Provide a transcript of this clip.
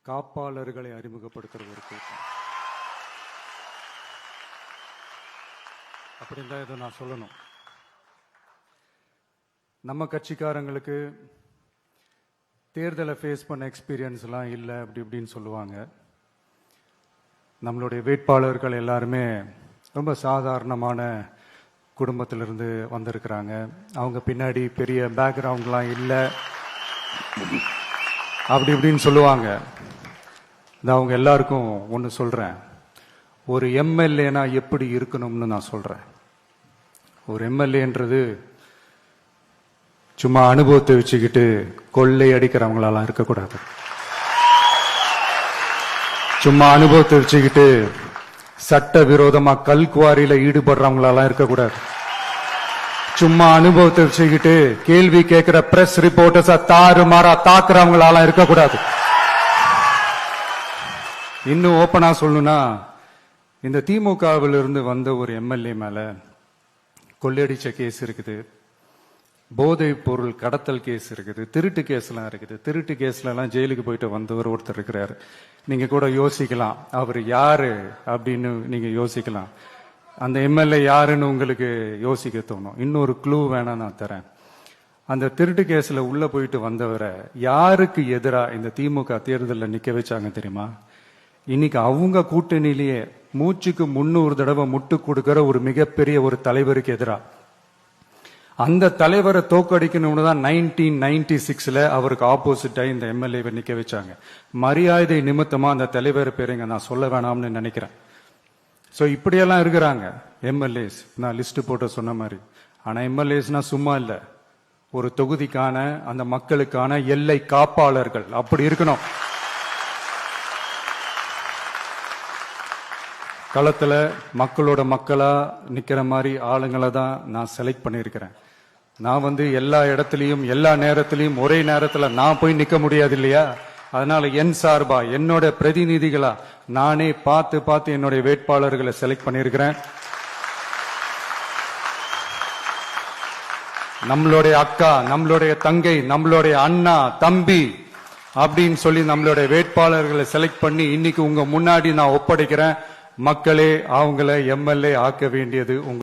காப்பாளர்களை அறிமுகப்படுத்துற ஒரு கூட்டம். அப்படின்னு தான் இதை நான் சொல்லணும். நம்ம கட்சிக்காரங்களுக்கு தேர்தலை ஃபேஸ் பண்ண எக்ஸ்பீரியன்ஸ்லாம் இல்லை அப்படி இப்படின்னு சொல்லுவாங்க. நம்மளுடைய வேட்பாளர்கள் எல்லாருமே ரொம்ப சாதாரணமான குடும்பத்திலிருந்து வந்திருக்கிறாங்க. அவங்க பின்னாடி பெரிய பேக்ரவுண்ட்லாம் இல்லை அப்படி இப்படின்னு சொல்லுவாங்க. நான் அவங்க எல்லாருக்கும் ஒன்று சொல்கிறேன், ஒரு எம்எல்ஏனா எப்படி இருக்கணும்னு நான் சொல்கிறேன். ஒரு எம்எல்ஏன்றது சும்மா அனுபவத்தை வச்சுக்கிட்டு கொள்ளை அடிக்கிறவங்களாலாம் இருக்கக்கூடாது. சும்மா அனுபவத்தை வச்சுக்கிட்டு சட்ட விரோதமா கல்குவாரியில ஈடுபடுறவங்களாலாம் இருக்கக்கூடாது. சும்மா அனுபவத்தை வச்சுக்கிட்டு கேள்வி கேட்கிற பிரஸ் ரிப்போர்ட்டர்ஸா தாறுமாறா தாக்குறவங்களாலாம் இருக்கக்கூடாது. இன்னும் ஓப்பனா சொல்லணும்னா, இந்த திமுகவில் இருந்து வந்த ஒரு எம்எல்ஏ மேல கொள்ளையடிச்ச கேஸ் இருக்குது, போதைப் பொருள் கடத்தல் கேஸ் இருக்குது, திருட்டு கேஸ்லாம் இருக்குது. திருட்டு கேஸ்ல எல்லாம் ஜெயிலுக்கு போயிட்டு வந்தவர் ஒருத்தர் இருக்கிறாரு. நீங்க கூட யோசிக்கலாம் அவர் யாரு அப்படின்னு. நீங்க யோசிக்கலாம் அந்த எம்எல்ஏ யாருன்னு உங்களுக்கு யோசிக்க தோணும். இன்னொரு க்ளூ வேணா நான் தரேன். அந்த திருட்டு கேஸ்ல உள்ள போயிட்டு வந்தவரை யாருக்கு எதிராக இந்த திமுக தேர்தலில் நிக்க வச்சாங்க தெரியுமா? இன்னைக்கு அவங்க கூட்டணியிலேயே மூச்சுக்கு 300 தடவை முட்டு கொடுக்கிற ஒரு மிகப்பெரிய ஒரு தலைவருக்கு எதிராக. அந்த தலைவரை தோக்கடிக்கணும்னு தான் 1996 அவருக்கு ஆப்போசிட்டா இந்த எம்எல்ஏவை நிக்க வச்சாங்க. மரியாதை நிமித்தமா அந்த தலைவர் பேருங்க நான் சொல்ல வேணாம்னு நினைக்கிறேன். சோ இப்படியெல்லாம் இருக்கிறாங்க எம்எல்ஏஸ், நான் லிஸ்ட் போட்டு சொன்ன மாதிரி. ஆனா எம்எல்ஏஸ்னா சும்மா இல்ல, ஒரு தொகுதிக்கான அந்த மக்களுக்கான எல்லை காப்பாளர்கள். அப்படி இருக்கணும். களத்துல மக்களோட மக்களா நிக்கிற மாதிரி ஆளுங்களை தான் நான் செலக்ட் பண்ணியிருக்கிறேன். நான் எல்லா இடத்துலயும் எல்லா நேரத்திலையும் ஒரே நேரத்துல நான் போய் நிக்க முடியாது இல்லையா? அதனால என் சார்பா என்னோட பிரதிநிதிகளா நானே பார்த்து என்னுடைய வேட்பாளர்களை செலக்ட் பண்ணியிருக்கிறேன். நம்மளுடைய அக்கா, நம்மளுடைய தங்கை, நம்மளுடைய அண்ணா, தம்பி அப்படின்னு சொல்லி நம்மளுடைய வேட்பாளர்களை செலக்ட் பண்ணி இன்னைக்கு உங்க முன்னாடி நான் ஒப்படைக்கிறேன். மக்களே, அவங்களை எம்எல்ஏ ஆக்க வேண்டியது உங்க